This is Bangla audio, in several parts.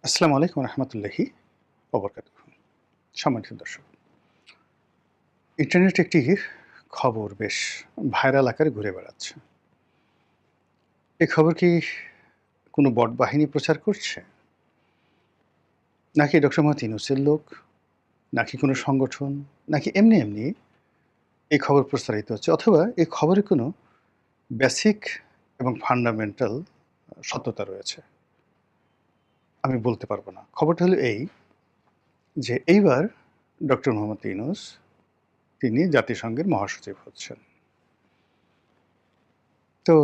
আসসালামু আলাইকুম রহমতুল্লাহি ওবরকাতুহু। সম্মানিত দর্শক, ইন্টারনেটে একটি খবর বেশ ভাইরাল আকারে ঘুরে বেড়াচ্ছে। এই খবর কি কোনো বট বাহিনী প্রচার করছে, নাকি ডক্টর মোহাম্মদ ইউনূসের লোক, নাকি কোনো সংগঠন, নাকি এমনি এমনি এই খবর প্রচারিত হচ্ছে, অথবা এই খবরে কোনো বেসিক এবং ফান্ডামেন্টাল সত্যতা রয়েছে? আমি বলতে পারবো না। খবরটা হলো এই, যে এইবার ডক্টর মোহাম্মদ ইউনূস তিনি জাতিসংঘের মহাসচিব হচ্ছেন। তো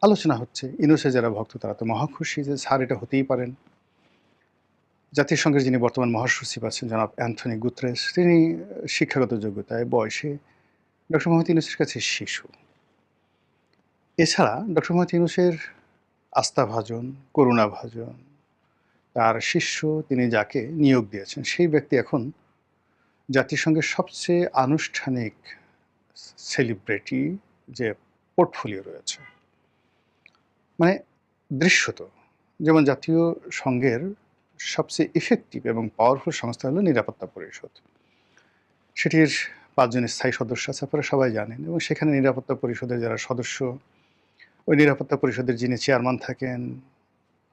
আলোচনা হচ্ছে, ইউনূসের যারা ভক্ত তারা তো মহা খুশি যে স্যার এটা হতেই পারেন। জাতিসংঘের যিনি বর্তমান মহাসচিব আছেন জনাব অ্যান্থনি গুতেরেস, তিনি শিক্ষাগত যোগ্যতায়, বয়সে ডক্টর মোহাম্মদ ইউনূসের কাছে শিশু। এছাড়া ডক্টর মোহাম্মদ ইউনূসের আস্থাভাজন, করুণাভাজন, তার শিষ্য, তিনি যাকে নিয়োগ দিয়েছেন সেই ব্যক্তি এখন জাতিসংঘের সবচেয়ে আনুষ্ঠানিক সেলিব্রিটি যে পোর্টফোলিও রয়েছে। মানে দৃশ্যত যেমন জাতীয় সংঘের সবচেয়ে ইফেক্টিভ এবং পাওয়ারফুল সংস্থা হলো নিরাপত্তা পরিষদ। সেটির ৫ জন স্থায়ী সদস্য আছে, আপনারা সবাই জানেন, এবং সেখানে নিরাপত্তা পরিষদের যারা সদস্য, ওই নিরাপত্তা পরিষদের যিনি চেয়ারম্যান থাকেন,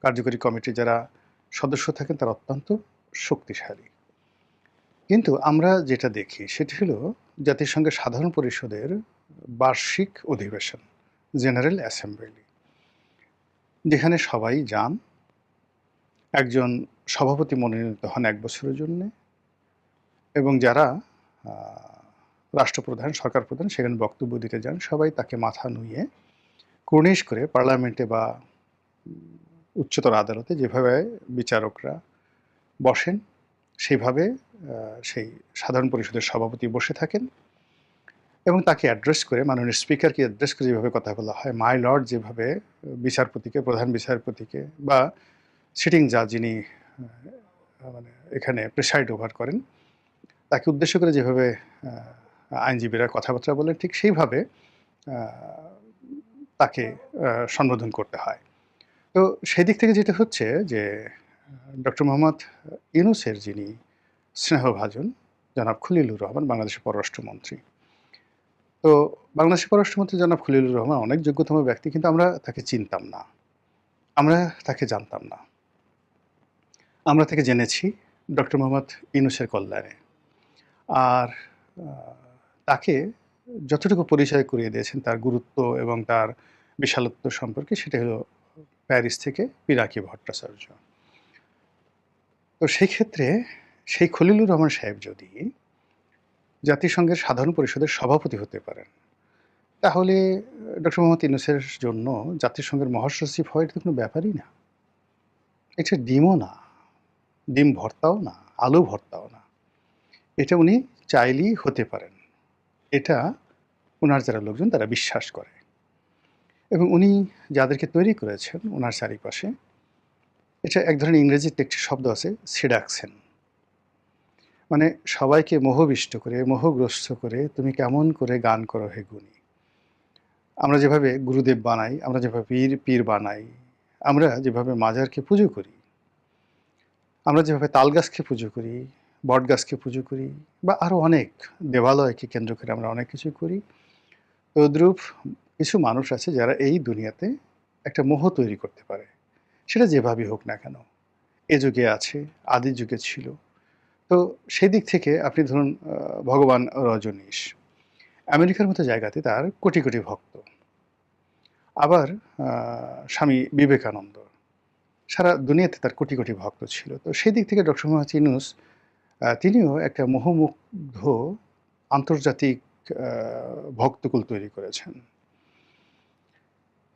কার্যকরী কমিটির যারা সদস্য থাকেন, তারা অত্যন্ত শক্তিশালী। কিন্তু আমরা যেটা দেখি সেটি হলো জাতিসংঘের সাধারণ পরিষদের বার্ষিক অধিবেশন, জেনারেল অ্যাসেম্বলি, যেখানে সবাই যান। একজন সভাপতি মনোনীত হন ১ বছরের জন্যে, এবং যারা আ রাষ্ট্রপ্রধান, সরকার প্রধান সেখানে বক্তব্য দিতে যান, সবাই তাকে মাথা নুইয়ে কুর্নিশ করে পার্লামেন্টে বা উচ্চতর আদালতে যেভাবে বিচারকরা বসেন, সেইভাবে সেই সাধারণ পরিষদের সভাপতি বসে থাকেন, এবং তাকে অ্যাড্রেস করে, মাননীয় স্পিকারকে অ্যাড্রেস করে যেভাবে কথা বলা হয়, মাই লর্ড যেভাবে বিচারপতিকে, প্রধান বিচারপতিকে বা সিটিং জাজ যিনি মানে এখানে প্রিসাইড ওভার করেন, তাকে উদ্দেশ্য করে যেভাবে আইনজীবীরা কথাবার্তা বলেন, ঠিক সেইভাবে আ তাকে সম্বোধন করতে হয়। তো সেদিক থেকে যেটা হচ্ছে যে ডক্টর মোহাম্মদ ইউনূসের যিনি স্নেহভাজন জনাব খলিলুর রহমান, বাংলাদেশের পররাষ্ট্রমন্ত্রী। তো বাংলাদেশের পররাষ্ট্রমন্ত্রী জনাব খলিলুর রহমান অনেক যোগ্যতম ব্যক্তি, কিন্তু আমরা তাকে চিনতাম না। আমরা তাকে জানতাম না। আমরা তাকে জেনেছি ডক্টর মোহাম্মদ ইউনূসের কল্যাণে। আর আ তাকে যতটুকু পরিচয় করিয়ে দিয়েছেন তার গুরুত্ব এবং তার বিশালত্ব সম্পর্কে, সেটা হলো প্যারিস থেকে পিনাকি ভট্টাচার্য। তো সেই ক্ষেত্রে সেই খলিলুর রহমান সাহেব যদি জাতিসংঘের সাধারণ পরিষদের সভাপতি হতে পারেন, তাহলে ডক্টর মোহাম্মদ ইউনূসের জন্য জাতিসংঘের মহাসচিব হওয়া এটা তো কোনো ব্যাপারই না। এটা ডিমও না, ডিম ভর্তাও না, আলু ভর্তাও না। এটা উনি চাইলেই হতে পারেন। এটা উনার যারা লোকজন তারা বিশ্বাস করে, এবং উনি যাদেরকে তৈরি করেছেন উনার চারিপাশে, এটা এক ধরনের ইংরেজিতে একটি শব্দ আছে, সেডাকশন। মানে সবাইকে মোহবিষ্ট করে, মোহগ্রস্ত করে, তুমি কেমন করে গান করো হে গুণী। আমরা যেভাবে গুরুদেব বানাই, আমরা যেভাবে পীর বানাই, আমরা যেভাবে মাজারকে পুজো করি, আমরা যেভাবে তালগাছকে পুজো করি, বটগাছকে পুজো করি, বা আরও অনেক দেবালয়কে কেন্দ্র করে আমরা অনেক কিছু করি, তদ্রূপ কিছু মানুষ আছে যারা এই দুনিয়াতে একটা মোহ তৈরি করতে পারে, সেটা যেভাবেই হোক না কেন। এ যুগে আছে, আদি যুগে ছিল। তো সেদিক থেকে আপনি ধরুন ভগবান রজনীশ, আমেরিকার মতো জায়গাতে তার কোটি কোটি ভক্ত। আবার স্বামী বিবেকানন্দ, সারা দুনিয়াতে তার কোটি কোটি ভক্ত ছিল। তো সেদিক থেকে ডক্টর মোহাম্মদ ইউনূস তিনিও একটা মোহমুগ্ধ আন্তর্জাতিক আ ভক্তকুল তৈরি করেছেন,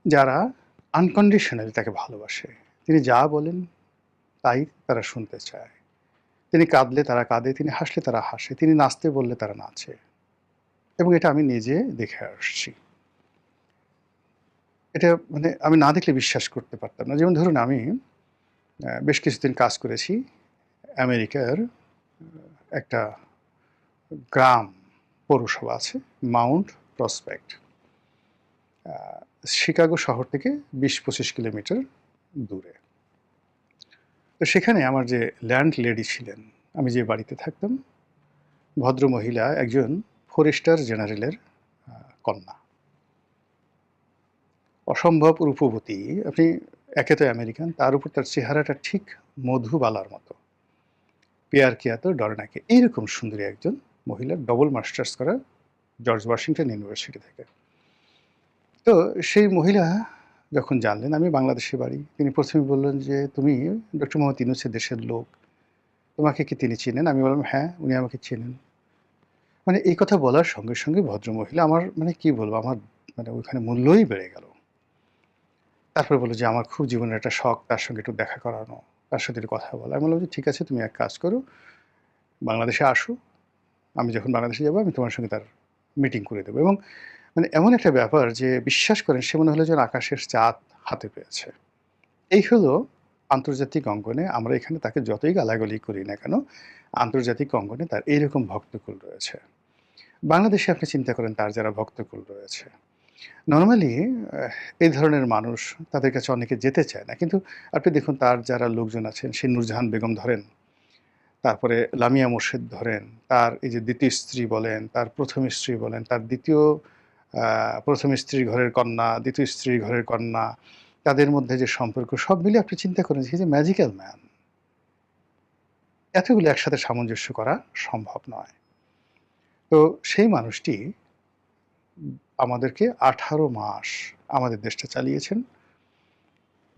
যারা আনকন্ডিশনালি তাকে ভালোবাসে। তিনি যা বলেন তাই তারা শুনতে চায়। তিনি কাঁদলে তারা কাঁদে, তিনি হাসলে তারা হাসে, তিনি নাচতে বললে তারা নাচে, এবং এটা আমি নিজে দেখে আসছি। এটা মানে আমি না দেখলে বিশ্বাস করতে পারতাম না। যেমন ধরুন, আমি বেশ কিছুদিন কাজ করেছি আমেরিকার একটা গ্রাম, পৌরসভা আছে, মাউন্ট প্রসপেক্ট। শিকাগো শহর থেকে ২০-২৫ কিলোমিটার দূরে। তো সেখানে আমার যে ল্যান্ড লেডি ছিলেন, আমি যে বাড়িতে থাকতাম, ভদ্রমহিলা একজন ফরেস্টার জেনারেলের কন্যা। অসম্ভব রূপবতী। আপনি একে তো আমেরিকান, তার উপর তার চেহারাটা ঠিক মধুবালার মতো। পেয়ার কিয়া তো ডরে নাকি, এইরকম সুন্দরী একজন মহিলা, ডবল মাস্টার্স করা জর্জ ওয়াশিংটন ইউনিভার্সিটি থেকে। তো সেই মহিলা যখন জানলেন আমি বাংলাদেশে বাড়ি, তিনি প্রথমে বললেন যে, "তুমি ডক্টর মোহাম্মদ ইউনূসের দেশের লোক। তোমাকে কি তিনি চিনেন?" আমি বললাম, "হ্যাঁ, উনি আমাকে চেনেন।" মানে এই কথা বলার সঙ্গে, সঙ্গে ভদ্রমহিলা আমার মানে কি বলবো, আমার মানে ওইখানে মূল্যই বেড়ে গেল। তারপরে বলল যে, "আমার খুব জীবনের একটা শখ তার সঙ্গে একটু দেখা করানো, তার সাথে একটু কথা বলা।" আমি বললাম যে, "ঠিক আছে, তুমি এক কাজ করো, বাংলাদেশে আসো। আমি যখন বাংলাদেশে যাবো আমি তোমার সঙ্গে তার মিটিং করে দেবো।" এবং মানে এমন একটা ব্যাপার যে বিশ্বাস করেন সে মনে হলো যেন আকাশের চাঁদ হাতে পেয়েছে। এই হলো আন্তর্জাতিক অঙ্গনে আমরা এখানে তাকে যতই গালাগালি করি না কেন, আন্তর্জাতিক অঙ্গনে তার এইরকম ভক্তকুল রয়েছে। বাংলাদেশে আপনি চিন্তা করেন তার যারা ভক্তকুল রয়েছে। নরমালি এই ধরনের মানুষ তাদের কাছে অনেকে যেতে চায় না। কিন্তু আপনি দেখুন তার যারা লোকজন আছেন, সেই নূরজাহান বেগম ধরেন, তারপরে লামিয়া মোর্শেদ ধরেন, তার এই যে ২য় স্ত্রী বলেন, তার ১ম স্ত্রী বলেন, তার ২য় ১ম স্ত্রীর ঘরের কন্যা, ২য় স্ত্রীর ঘরের কন্যা, তাদের মধ্যে যে সম্পর্ক সব মিলিয়ে আপনি চিন্তা করেন যে, he is a magical man. এতগুলো একসাথে সামঞ্জস্য করা সম্ভব নয়। তো সেই মানুষটি আমাদেরকে ১৮ মাস আমাদের দেশটা চালিয়েছেন।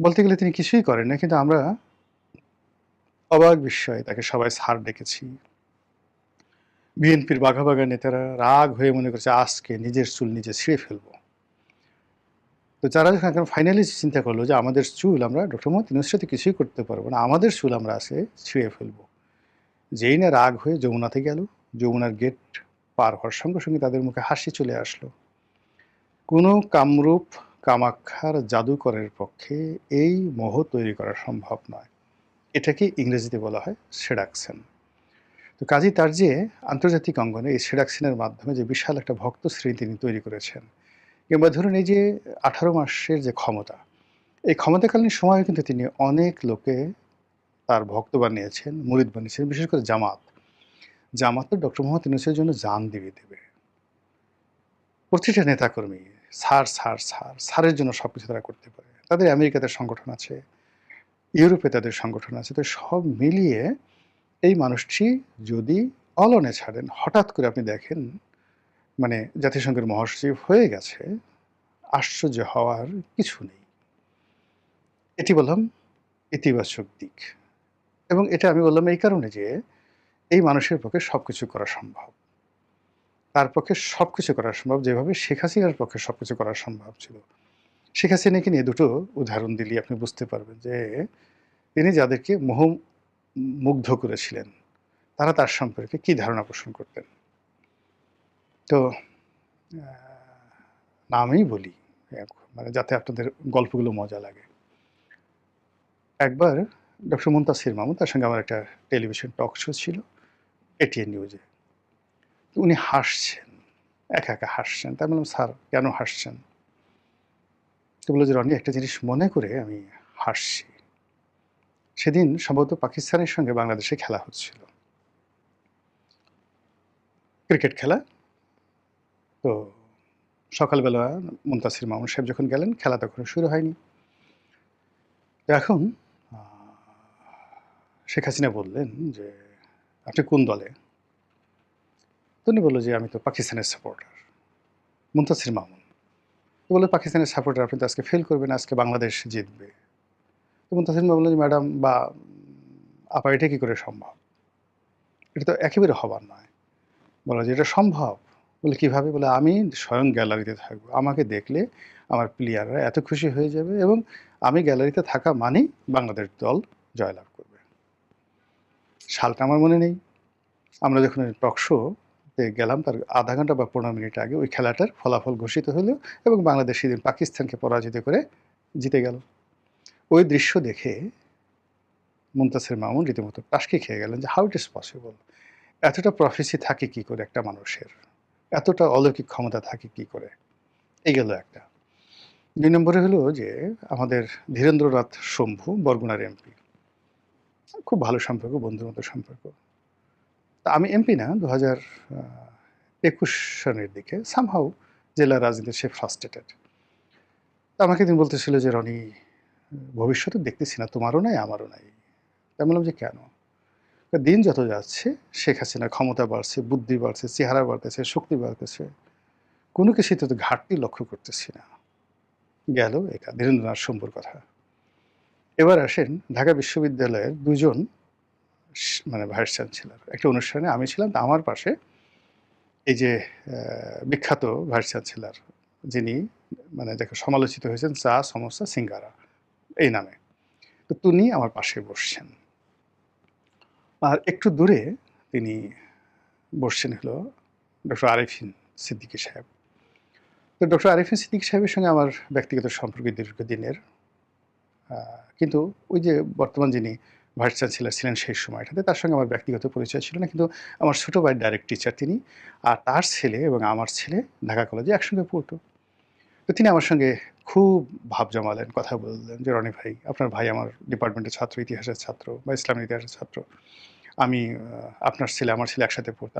বলতে গেলে তিনি কিছুই করেন না। কিন্তু আমরা অবাক বিস্ময়ে তাকে সবাই স্যার ডেকেছি। বিএনপির বাঘা, বাঘা নেতারা রাগ হয়ে মনে করছে আজকে নিজের চুল নিজে ছিঁড়ে ফেলবো। তো যারা যখন এখন ফাইনালি চিন্তা করলো যে আমাদের চুল আমরা ডক্টর মোহাম্মদ ইউনূসের সাথে কিছুই করতে পারবো না, আমাদের চুল আমরা আজকে ছিঁড়ে ফেলবো। যেই না রাগ হয়ে যমুনাতে গেল, যমুনার গেট পার হওয়ার সঙ্গে, সঙ্গে তাদের মুখে হাসি চলে আসলো। কোনো কামরূপ কামাক্ষার জাদুকরের পক্ষে এই মোহ তৈরি করা সম্ভব নয়। এটাকে ইংরেজিতে বলা হয় সেডাকশন। তো কাজেই তার যে আন্তর্জাতিক অঙ্গনে এই সেডাকশনের মাধ্যমে যে বিশাল একটা ভক্ত শ্রেণী তিনি তৈরি করেছেন, কিংবা ধরুন এই যে ১৮ মাসের যে ক্ষমতা, এই ক্ষমতাকালীন সময়ে কিন্তু তিনি অনেক লোকে তার ভক্ত বানিয়েছেন, মুরিদ বানিয়েছেন, বিশেষ করে জামাত। জামাত তো ডক্টর মোহাম্মদ ইউনূসের জন্য জান দেবে। প্রতিটা নেতাকর্মী স্যার, স্যার, স্যার, স্যারের জন্য সবকিছু তারা করতে পারে। তাদের আমেরিকাতে সংগঠন আছে, ইউরোপে তাদের সংগঠন আছে। তো সব মিলিয়ে এই মানুষটি যদি অলনে ছাড়েন, হঠাৎ করে আপনি দেখেন মানে জাতিসংঘের মহাসচিব হয়ে গেছে, আশ্চর্য হওয়ার কিছু নেই। এটি বললাম ইতিবাচক দিক। এবং এটা আমি বললাম এই কারণে যে এই মানুষের পক্ষে সবকিছু করা সম্ভব। তার পক্ষে সবকিছু করা সম্ভব যেভাবে শেখ হাসিনার পক্ষে সবকিছু করা সম্ভব ছিল। শেখ হাসিনাকে নিয়ে দুটো উদাহরণ দিলেই আপনি বুঝতে পারবেন যে তিনি যাদেরকে মুগ্ধ করেছিলেন তারা তার সম্পর্কে কি ধারণা পোষণ করতেন। তো নামই বলি মানে যাতে আপনাদের গল্পগুলো মজা লাগে। একবার ডক্টর মুনতাসির মামুন, তার সঙ্গে আমার একটা টেলিভিশন টক শো ছিল এটিএন নিউজে। উনি হাসছেন, একা একা হাসছেন। তাই বললাম, "স্যার কেন হাসছেন?" তো বলল যে, "রনি একটা জিনিস মনে করে আমি হাসছি। সেদিন সম্ভবত পাকিস্তানের সঙ্গে বাংলাদেশে খেলা হচ্ছিল। ক্রিকেট খেলা। তো সকালবেলা মুনতাসির মামুন সাহেব যখন গেলেন, খেলা তখনও শুরু হয়নি। তো এখন আ শেখ হাসিনা বললেন যে, "আপনি কোন দলে?" তো উনি বলল যে, "আমি তো পাকিস্তানের সাপোর্টার।" মুনতাসির মামুন। তো বলল, "পাকিস্তানের সাপোর্টার আপনি তো আজকে ফেল করবেন, আজকে বাংলাদেশ জিতবে।" তো মুনতাসির মামুন বললেন যে, "ম্যাডাম বা আপা এটা কি করে সম্ভব? এটা তো একেবারে হবার নয়।" বলল যে, "এটা সম্ভব?" বলে, "কিভাবে?" বলে, "আমি স্বয়ং গ্যালারিতে থাকবো। আমাকে দেখলে আমার প্লেয়াররা এত খুশি হয়ে যাবে এবং আমি গ্যালারিতে থাকা মানেই বাংলাদেশ দল জয়লাভ করবে।" সালটা আমার মনে নেই। আমরা যখন ওই টক শোতে গেলাম তার আধা ঘন্টা বা ১৫ মিনিট আগে ওই খেলাটার ফলাফল ঘোষিত হলো এবং বাংলাদেশ সেদিন পাকিস্তানকে পরাজিত করে জিতে গেল। ওই দৃশ্য দেখে মুনতাসির মামুন রীতিমতো টাসকি খেয়ে গেলেন যে, "হাউ ইট ইজ পসিবল? এতটা প্রফেসি থাকে কি করে একটা মানুষের? এতটা অলৌকিক ক্ষমতা থাকে কি করে?" এই গেল একটা। ২ নম্বরে হলো যে আমাদের ধীরেন্দ্রনাথ শম্ভু বরগুনার এমপি। খুব ভালো সম্পর্ক, বন্ধুর মতো সম্পর্ক। তা আমি এমপি না ২০২১ সনের দিকে সামহাউ জেলা রাজনীতিতে সে ফ্রাস্ট্রেটেড। তো আমাকে একদিন বলতেছিল যে, "রনি, ভবিষ্যতে দেখতেছি না, তোমারও নাই, আমারও নাই।" তা আমি বললাম যে, "কেন?" দিন যত যাচ্ছে শেখ হাসিনার ক্ষমতা বাড়ছে, বুদ্ধি বাড়ছে, চেহারা বাড়তেছে, শক্তি বাড়তেছে। কোনো কিছুতে তো ঘাটতি লক্ষ্য করতেছি না। গেল এটা ধীরেন্দ্রনাথ শম্ভুর কথা। এবার আসেন ঢাকা বিশ্ববিদ্যালয়ের ২ জন মানে ভাইস চ্যান্সেলর। একটা অনুষ্ঠানে আমি ছিলাম, তো আমার পাশে এই যে বিখ্যাত ভাইস চ্যান্সেলর যিনি মানে যাকে সমালোচিত হয়েছেন চা, সমোসা, সিঙ্গারা এই নামে। তো তিনি আমার পাশে বসছেন। আর একটু দূরে তিনি বসছেন হলো ডক্টর আরিফিন সিদ্দিকী সাহেব। তো ডক্টর আরিফিন সিদ্দিকী সাহেবের সঙ্গে আমার ব্যক্তিগত সম্পর্ক দীর্ঘদিনের। কিন্তু ওই যে বর্তমান যিনি ভাইস চ্যান্সেলর ছিলেন সেই সময়টাতে তার সঙ্গে আমার ব্যক্তিগত পরিচয় ছিল না। কিন্তু আমার ছোট ভাইয়ের ডাইরেক্ট টিচার তিনি। আর তার ছেলে এবং আমার ছেলে ঢাকা কলেজে একসঙ্গে পড়তো। তো তিনি আমার সঙ্গে খুব ভাব জমালেন, কথা বললেন যে, "রনি ভাই, আপনার ভাই আমার ডিপার্টমেন্টের ছাত্র, ইতিহাসের ছাত্র বা ইসলামের ইতিহাসের ছাত্র। আমি আপনার ছেলে, আমার ছেলে একসাথে পড়তাম।"